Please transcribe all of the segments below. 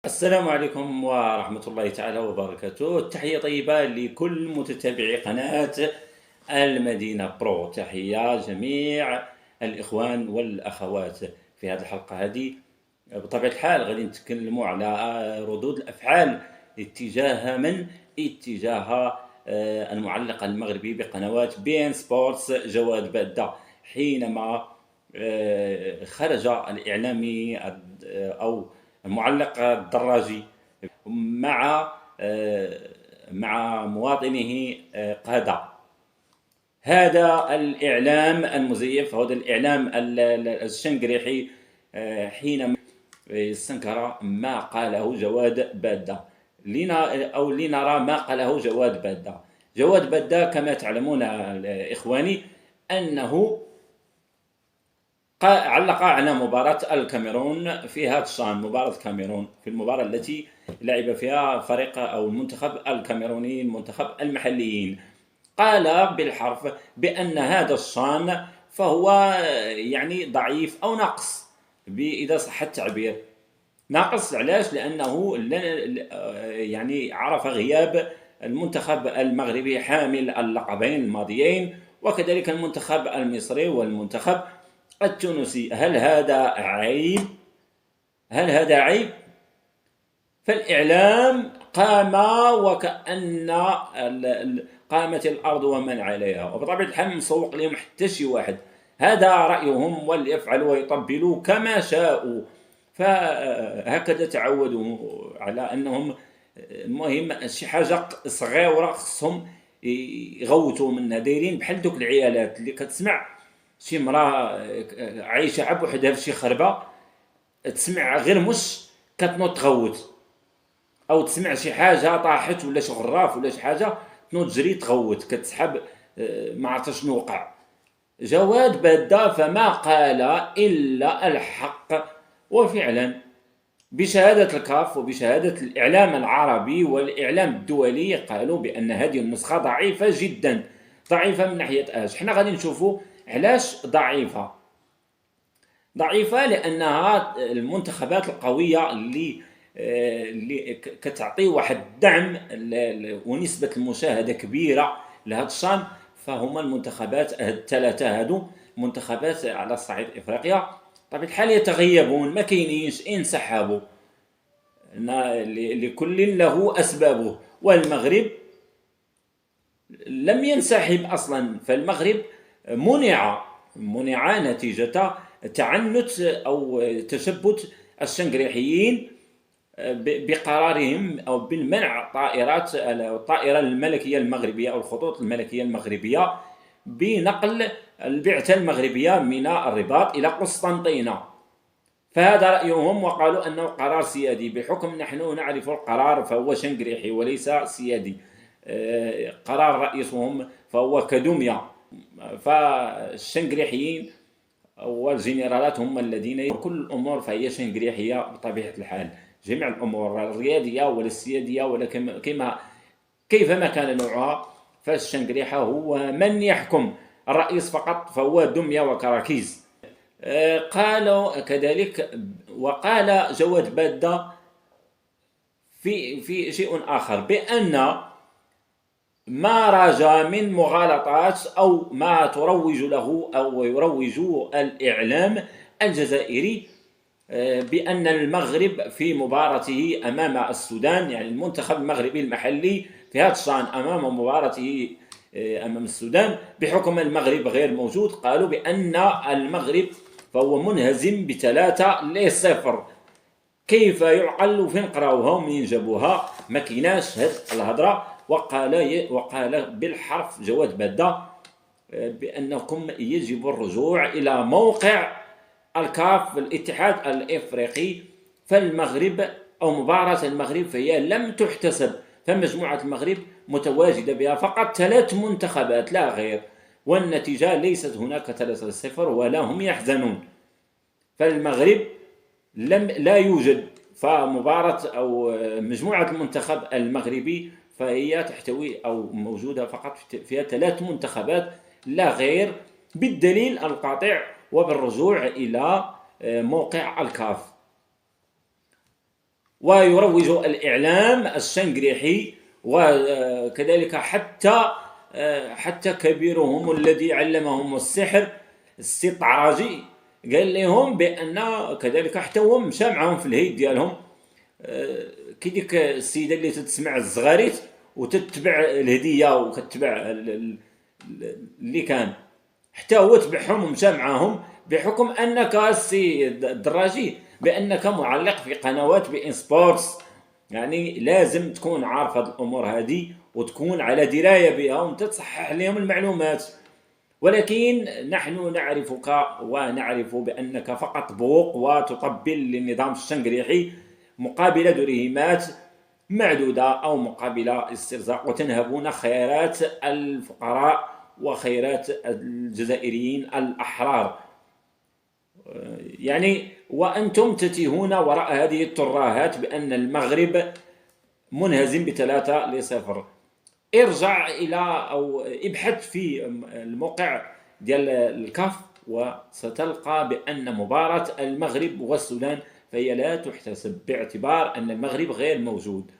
السلام عليكم ورحمة الله تعالى وبركاته. تحية طيبة لكل متابعي قناة المدينة برو. تحية جميع الإخوان والأخوات. في هذه الحلقة هذه بطبيعة الحال غادي نتكلموا على ردود الأفعال اتجاه من؟ اتجاه المعلق المغربي بقنوات بي ان سبورتس جواد بادة، حينما خرج الإعلامي أو المعلق الدراجي مع مواطنه قادة. هذا الإعلام المزيف، هذا الإعلام الشنقريحي، حينما استنكر ما قاله جواد بادة. لنرى ما قاله جواد بادة. جواد بادة كما تعلمون إخواني أنه علق على مباراة الكاميرون في هذا الشان، مباراة الكاميرون، في المباراة التي لعب فيها فريق أو المنتخب الكاميروني، المنتخب المحليين. قال بالحرف بأن هذا الشان فهو يعني ضعيف أو ناقص، إذا صح التعبير. ناقص علاش؟ لأنه يعني عرف غياب المنتخب المغربي حامل اللقبين الماضيين، وكذلك المنتخب المصري والمنتخب التونسي. هل هذا عيب؟ هل هذا عيب؟ فالإعلام قام وكأن قامت الأرض ومن عليها، وبطبيعة الحال مسوق لهم حتى شي واحد. هذا رأيهم وليفعلوا ويطبلوا كما شاءوا، فهكذا تعودوا على أنهم المهم شي حاجة صغيرة خصهم يغوتوا منها. دايرين بحال دوك العيالات اللي كتسمع شي مراه عايشه عب وحدها في شي خربه، تسمع غير مش كتنوض تغوت، او تسمع شي حاجه طاحت ولا شي غراف ولا شي حاجه تنوض تجري تغوت كتسحب. ما عرفت شنو وقع. جواد بادة فما قال الا الحق، وفعلا بشهاده الكاف وبشهاده الاعلام العربي والاعلام الدولي قالوا بان هذه النسخه ضعيفه جدا. ضعيفه من ناحيه اش؟ حنا غادي نشوفوا علاش ضعيفه. لانها المنتخبات القويه اللي كتعطي واحد الدعم ونسبه المشاهده كبيره لهذا الشان، فهما المنتخبات الثلاثه هادو منتخبات على صعيد افريقيا. طبيعة الحال يتغيبون، ما كاينينش، انسحبوا. لكل له اسبابه، والمغرب لم ينسحب اصلا. فالمغرب منع نتيجة تعنت او تشبت الشنقريحيين بقرارهم او بالمنع الطائرة الملكية المغربية او الخطوط الملكية المغربية بنقل البعثة المغربية من الرباط الى قسطنطينة. فهذا رأيهم، وقالوا أنه قرار سيادي. بحكم نحن نعرف القرار فهو شنقريحي وليس سيادي. قرار رئيسهم فهو كدمية. فالشنقريحيين والجنرالات هم الذين كل الأمور فهي شنقريحية بطبيعة الحال. جميع الأمور الريادية ولا السيادية ولا كيفما كان نوعها، فالشنقريحة هو من يحكم. الرئيس فقط فهو دمية وكراكيز. قالوا كذلك، وقال جواد بادة في شيء آخر بأن ما راج من مغالطات أو ما تروج له أو يروج الإعلام الجزائري بأن المغرب في مباراته أمام السودان، يعني المنتخب المغربي المحلي في هذا الشان أمام مباراته أمام السودان، بحكم المغرب غير موجود، قالوا بأن المغرب فهو منهزم ب3-0. كيف يعقل؟ وفين قراوها ومنين جابوها؟ ما كيناش هاد الهضره. وقال بالحرف جواد بادة بأنكم يجب الرجوع إلى موقع الكاف الاتحاد الإفريقي. فالمغرب أو مباراة المغرب فهي لم تحتسب، فمجموعة المغرب متواجدة بها فقط 3 منتخبات لا غير، والنتيجة ليست هناك 3-0 ولا هم يحزنون. فالمغرب لا يوجد. فمباراة أو مجموعة المنتخب المغربي فهي تحتوي أو موجودة فقط فيها 3 منتخبات لا غير، بالدليل القاطع وبالرجوع إلى موقع الكاف. ويروج الإعلام الشنقريحي، وكذلك حتى كبيرهم الذي علمهم السحر السي الطعراجي قال لهم بأن كذلك حتى هو مشى معهم في الهيد ديالهم، كي ديك السيدة اللي تتسمع الزغاريت وتتبع الهدية وكتبع اللي كان، حتى هو تبعهم ومشى معاهم، بحكم انك السي الدراجي بانك معلق في قنوات بي ان سبورتس، يعني لازم تكون عارف هذه الامور هذه وتكون على درايه بها وانت تصحح لهم المعلومات. ولكن نحن نعرفك ونعرف بانك فقط بوق وتطبل للنظام الشنقريحي مقابل درهمات معدودة أو مقابل استرزاق، وتنهبون خيرات الفقراء وخيرات الجزائريين الأحرار. يعني وأنتم تتيهون وراء هذه الترهات بأن المغرب منهزم ب3-0. ارجع إلى أو ابحث في الموقع ديال الكاف وستلقى بأن مباراة المغرب والسودان فهي لا تحتسب، باعتبار أن المغرب غير موجود،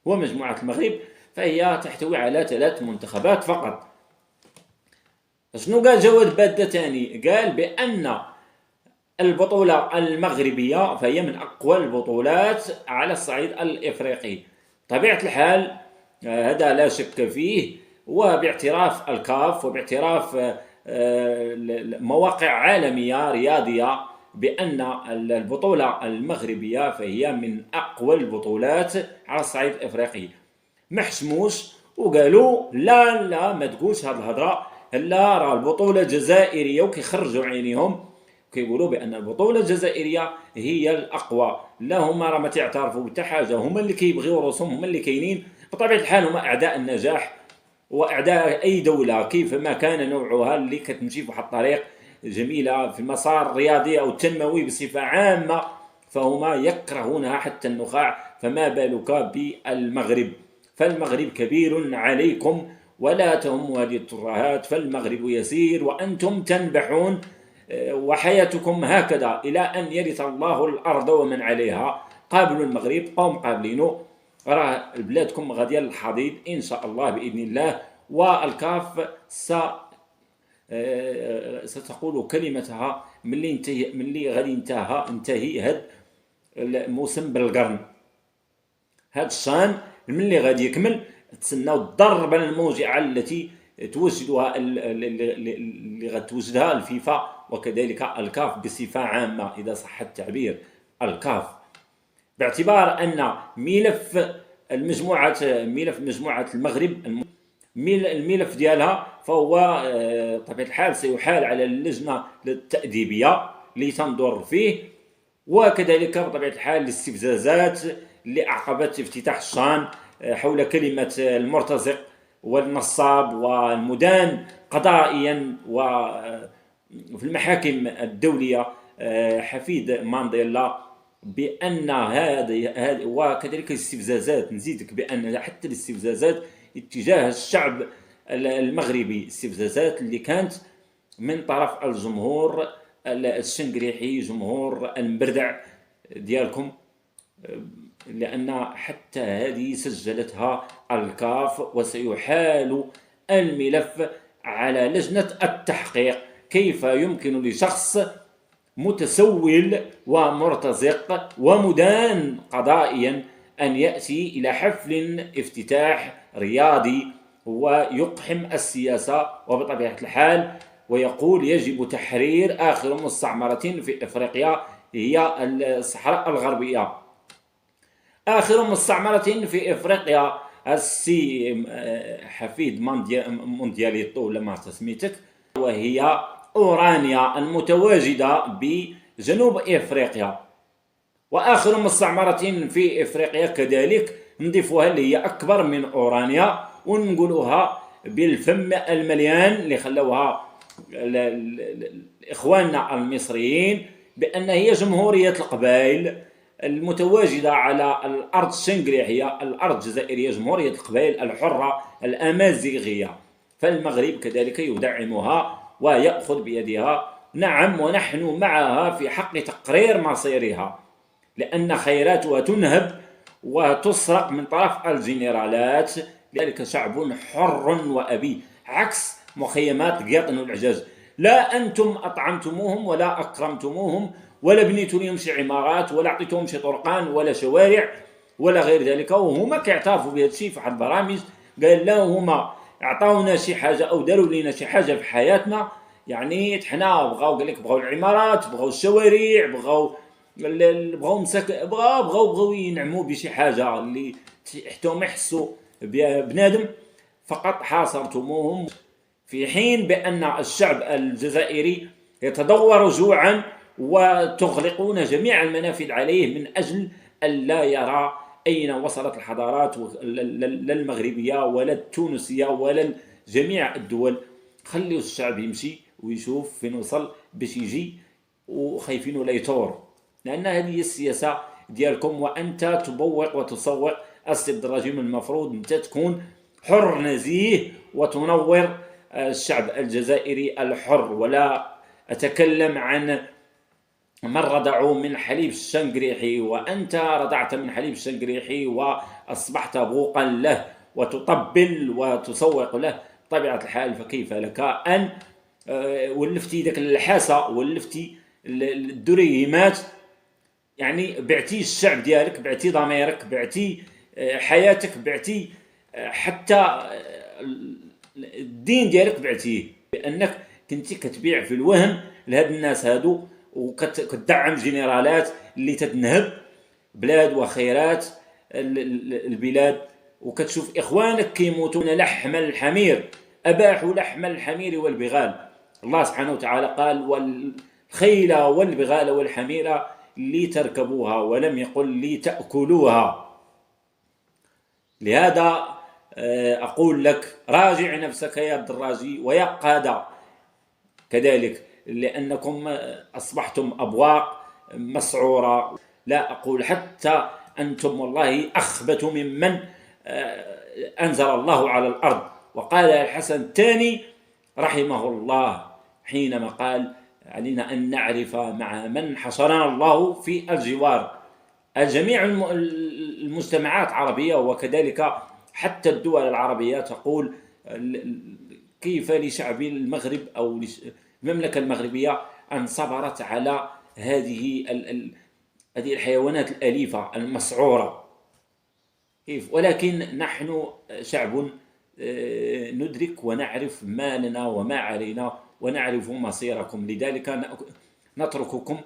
ومجموعة المغرب فهي تحتوي على 3 منتخبات فقط. شنو قال جواد بادة تاني؟ قال بأن البطولة المغربية فهي من أقوى البطولات على الصعيد الإفريقي. طبيعة الحال هذا لا شك فيه، وباعتراف الكاف وباعتراف مواقع عالمية رياضية بأن البطولة المغربية فهي من أقوى البطولات على الصعيد الإفريقي. ما حشموش وقالوا لا ما تقولش هذه الهضرة، لا راه البطولة الجزائرية، وكيخرجوا عينيهم كيقولوا بأن البطولة الجزائرية هي الأقوى. لا هما راه ما تعترفوا بحتى حاجة، هما اللي كيبغيو راسهم، هما اللي كاينين بطبيعة الحال، هما أعداء النجاح وأعداء أي دولة كيفما كان نوعها اللي كتمشي في واحد الطريق جميلة في المسار الرياضي أو التنموي بصفة عامة، فهما يكرهونها حتى النخاع، فما بالك بالمغرب؟ فالمغرب كبير عليكم ولا تهموا هذه الترهات، فالمغرب يسير وأنتم تنبحون، وحياتكم هكذا إلى أن يرث الله الأرض ومن عليها. قابلوا المغرب قوم قابلينه، راه بلادكم غادية للحضيض إن شاء الله بإذن الله. والكاف ستقول كلمتها ملي غادي ينتهي هذا الموسم بالقرن، هذا الشان ملي غادي يكمل تسناو الضربة الموجعة التي توجدها اللي غتوجدها الفيفا وكذلك الكاف بصفة عامة إذا صح التعبير. الكاف باعتبار أن ملف مجموعة المغرب الملف ديالها فهو بطبيعة الحال سيحال على اللجنة التأديبية لتنظر فيه، وكذلك بطبيعة الحال الاستفزازات اللي أعقبت افتتاح الشان حول كلمة المرتزق والنصاب والمدان قضائيا وفي المحاكم الدولية حفيد مانديلا، بأن هذه وكذلك الاستفزازات، نزيدك بأن حتى الاستفزازات اتجاه الشعب المغربي، استفزازات اللي كانت من طرف الجمهور الشنقريحي، جمهور المبردع ديالكم، لأن حتى هذه سجلتها الكاف، وسيحال الملف على لجنة التحقيق. كيف يمكن لشخص متسول ومرتزق ومدان قضائيا أن يأتي إلى حفل افتتاح رياضي ويقحم السياسة وبطبيعة الحال ويقول يجب تحرير آخر مستعمرة في إفريقيا هي الصحراء الغربية؟ آخر مستعمرة في إفريقيا السي حفيد موندياليتو ولا ما تسميتك، وهي أورانيا المتواجدة بجنوب إفريقيا. وآخر مستعمرة في إفريقيا كذلك نضيفوها اللي هي أكبر من أورانيا ونقولوها بالفم المليان اللي خلوها إخواننا المصريين بأن هي جمهورية القبائل المتواجدة على الأرض الشنقريحية، الأرض الجزائرية، جمهورية القبائل الحرة الأمازيغية. فالمغرب كذلك يدعمها ويأخذ بيدها، نعم، ونحن معها في حق تقرير مصيرها، لأن خيراتها تنهب وتسرق من طرف الجنرالات. لذلك شعب حر وأبي، عكس مخيمات قطن والعجاز. لا أنتم أطعمتموهم ولا أكرمتموهم ولا بنيتوا لهم شي عمارات ولا أعطيتهم شي طرقان ولا شوارع ولا غير ذلك، وهما كيعترفوا بهذا الشيء في واحد البرامج. قال لا، هما عطاونا شي حاجه او داروا لنا شي حاجه في حياتنا، يعني حنا بغاو، قال لك بغاو العمارات، بغاو الشوارع، بغاو بغاو ينعموا بشي حاجه اللي حتى هما يحسوا بنادم. فقط حاصرتموهم، في حين بأن الشعب الجزائري يتضور جوعا وتغلقون جميع المنافذ عليه من أجل ألا يرى أين وصلت الحضارات، لا المغربية ولا التونسية ولا جميع الدول. خليوا الشعب يمشي ويشوف فين وصل باش يجي، وخايفين ولا يثور، لأن هذه هي السياسة ديالكم. وأنت تبوق وتسوق. السي الدراجي من المفروض أنت تكون حر نزيه وتنور الشعب الجزائري الحر. ولا أتكلم عن من رضعوا من حليب الشنقريحي، وأنت رضعت من حليب الشنقريحي وأصبحت بوقا له وتطبل وتسوق له. بطبيعة الحال فكيف لك أن ولفتي ذاك اللحاسة، ولفتي الدريهمات، يعني بعتي الشعب ديالك، بعتي ضميرك، بعتي حياتك، بعتي حتى الدين ديالك بعتيه، بانك كنتي كتبيع في الوهم لهاد الناس هادو، وكتدعم جنرالات اللي تتنهب بلاد وخيرات البلاد، وكتشوف اخوانك كيموتون لحم الحمير. اباحوا لحم الحمير والبغال. الله سبحانه وتعالى قال والخيل والبغال والحمير لتركبوها، ولم يقل لتأكلوها. لهذا أقول لك راجع نفسك يا الدراجي ويا قادة كذلك، لأنكم أصبحتم أبواق مسعورة. لا أقول حتى أنتم والله أخبث ممن أنزل الله على الأرض. وقال الحسن الثاني رحمه الله حينما قال علينا أن نعرف مع من حشرنا الله في الجوار. الجميع المجتمعات العربية وكذلك حتى الدول العربية تقول كيف لشعب المغرب أو المملكة المغربية أن صبرت على هذه الحيوانات الأليفة المسعورة. كيف؟ ولكن نحن شعب ندرك ونعرف ما لنا وما علينا ونعرف مصيركم. لذلك نترككم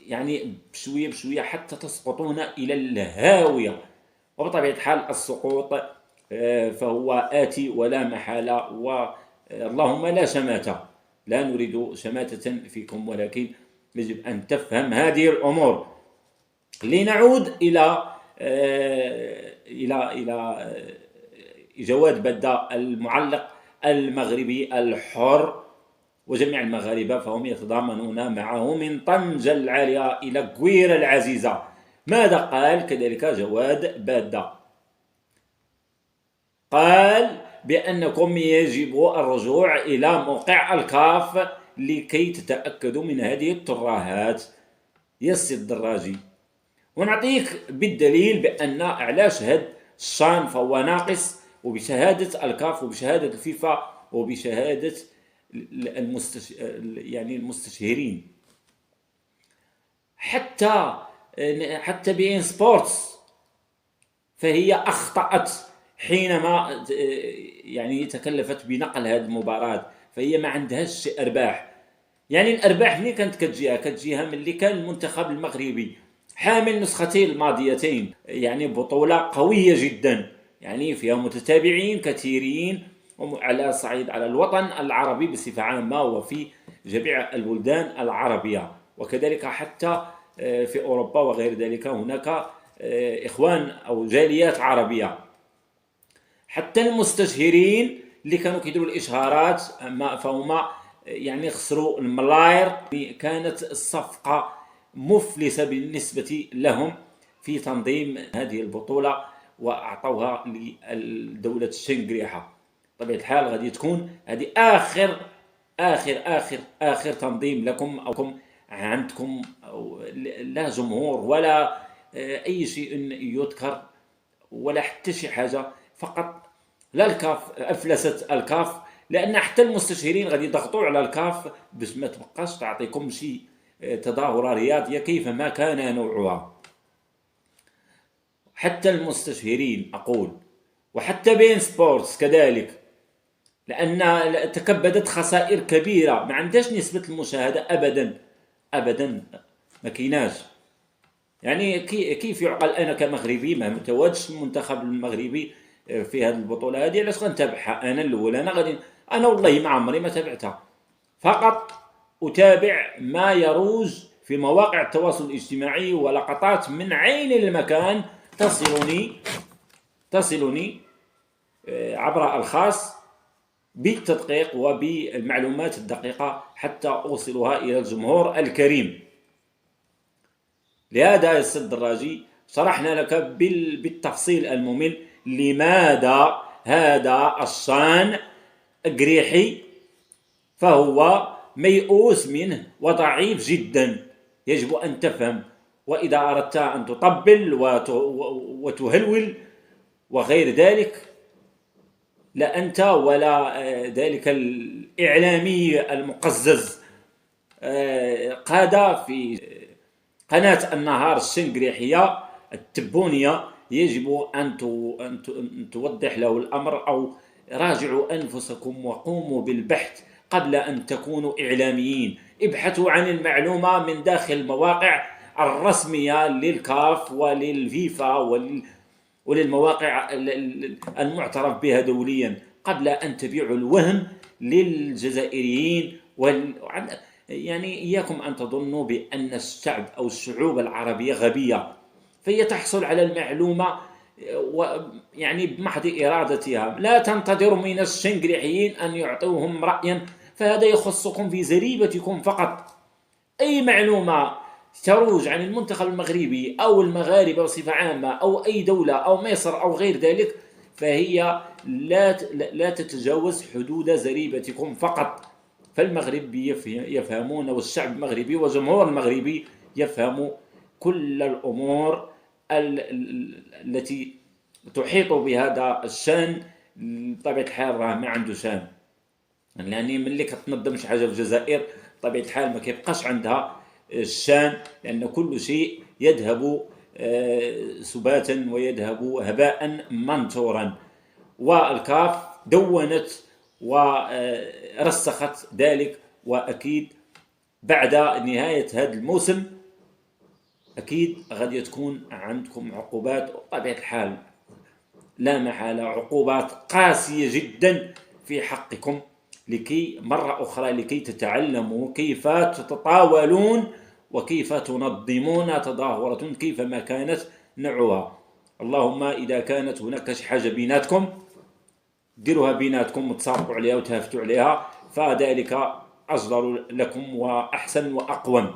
يعني بشوية بشوية حتى تسقطون إلى الهاوية. وبطبيعة الحال السقوط فهو آتي ولا محالة، واللهم لا شماتة، لا نريد شماتة فيكم، ولكن يجب أن تفهم هذه الأمور. لنعود إلى جواد بدة المعلق المغربي الحر وجميع المغاربة، فهم يتضامنون معه من طنجة العالية إلى قويرة العزيزة. ماذا قال كذلك جواد بدة؟ قال بأنكم يجب الرجوع إلى موقع الكاف لكي تتأكدوا من هذه الترهات يا السي الدراجي. ونعطيك بالدليل بأن علاش هذا الشان فهو ناقص، وبشهادة الكاف وبشهادة الفيفا وبشهادة يعني المستشهرين. حتى بين سبورتس فهي أخطأت حينما يعني تكلفت بنقل هذه المباراة، فهي ما عندهاش أرباح. يعني الأرباح ملي كانت كتجيها ملي كان المنتخب المغربي حامل نسختين الماضيتين، يعني بطولة قوية جدا، يعني فيها متتابعين كثيرين على صعيد على الوطن العربي بصفة عامة وفي جميع البلدان العربية، وكذلك حتى في أوروبا وغير ذلك هناك إخوان أو جاليات عربية. حتى المستشهرين اللي كانوا كيديروا الإشهارات فهم يعني خسروا الملاير. كانت الصفقة مفلسة بالنسبة لهم في تنظيم هذه البطولة، وأعطوها لدولة الشنقريحة. بطبيعة الحال غادي تكون هذه آخر آخر آخر آخر تنظيم لكم، أو عندكم لا جمهور ولا أي شيء يذكر ولا حتى شي حاجة، فقط لا الكاف أفلست الكاف، لأن حتى المستشيرين غادي يضغطوا على الكاف باش ما تبقاش تعطيكم شي تظاهرة رياضية كيفما كان نوعها. حتى المستشهرين أقول، وحتى بين سبورتس كذلك، لأن تكبدت خسائر كبيرة، ما عندهاش نسبة المشاهدة أبدا أبدا، ما كيناش. يعني كيف يعقل أنا كمغربي ما متواجدش المنتخب المغربي في هذه البطولة هذه، علاش غنتابعها أنا الأول؟ أنا والله ما عمري ما تابعتها، فقط أتابع ما يروج في مواقع التواصل الاجتماعي ولقطات من عين المكان تصلني عبر الخاص بالتدقيق وبالمعلومات الدقيقة حتى أوصلها إلى الجمهور الكريم. لهذا يا سيد الدراجي شرحنا لك بالتفصيل الممل لماذا هذا الشان قريحي فهو ميؤوس منه وضعيف جدا، يجب أن تفهم. وإذا أردت أن تطبل وتهلول وغير ذلك، لا أنت ولا ذلك الإعلامي المقزز قاد في قناة النهار الشنقريحية التبونية، يجب أن توضح له الأمر، أو راجعوا أنفسكم وقوموا بالبحث قبل أن تكونوا إعلاميين. ابحثوا عن المعلومة من داخل المواقع الرسمية للكاف وللفيفا وللمواقع المعترف بها دوليا، قبل أن تبيعوا الوهم للجزائريين. يعني إياكم أن تظنوا بأن الشعب أو الشعوب العربية غبية، فهي تحصل على المعلومة يعني بمحض إرادتها. لا تنتظروا من الشنقريحيين أن يعطوهم رأيا، فهذا يخصكم في زريبتكم فقط. أي معلومة تروج عن المنتخب المغربي أو المغاربة بصفة عامة أو أي دولة أو مصر أو غير ذلك، فهي لا تتجاوز حدود زريبتكم فقط. فالمغرب يفهمون، والشعب المغربي والجمهور المغربي يفهم كل الأمور التي تحيط بهذا الشان. بطبيعة الحال راه ما عنده شان، يعني ملي كتنظم شي حاجة في الجزائر بطبيعة الحال ما كيبقاش عندها الشان، لأن كل شيء يذهب سباتا ويذهب هباء منثورا. والكاف دونت ورسخت ذلك، وأكيد بعد نهاية هذا الموسم أكيد غادي تكون عندكم عقوبات، بطبيعة الحال لا محالة عقوبات قاسية جدا في حقكم، لكي مرة أخرى لكي تتعلموا كيف تتطاولون وكيف تنظمون تظاهرة كيفما كانت نوعها. اللهم إذا كانت هناك شي حاجة بيناتكم ديروها بيناتكم وتصافحوا عليها وتهافتوا عليها، فذلك أصدر لكم وأحسن وأقوم.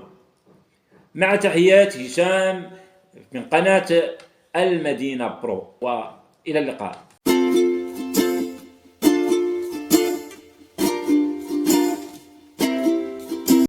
مع تحيات هشام من قناة المدينة برو، وإلى اللقاء.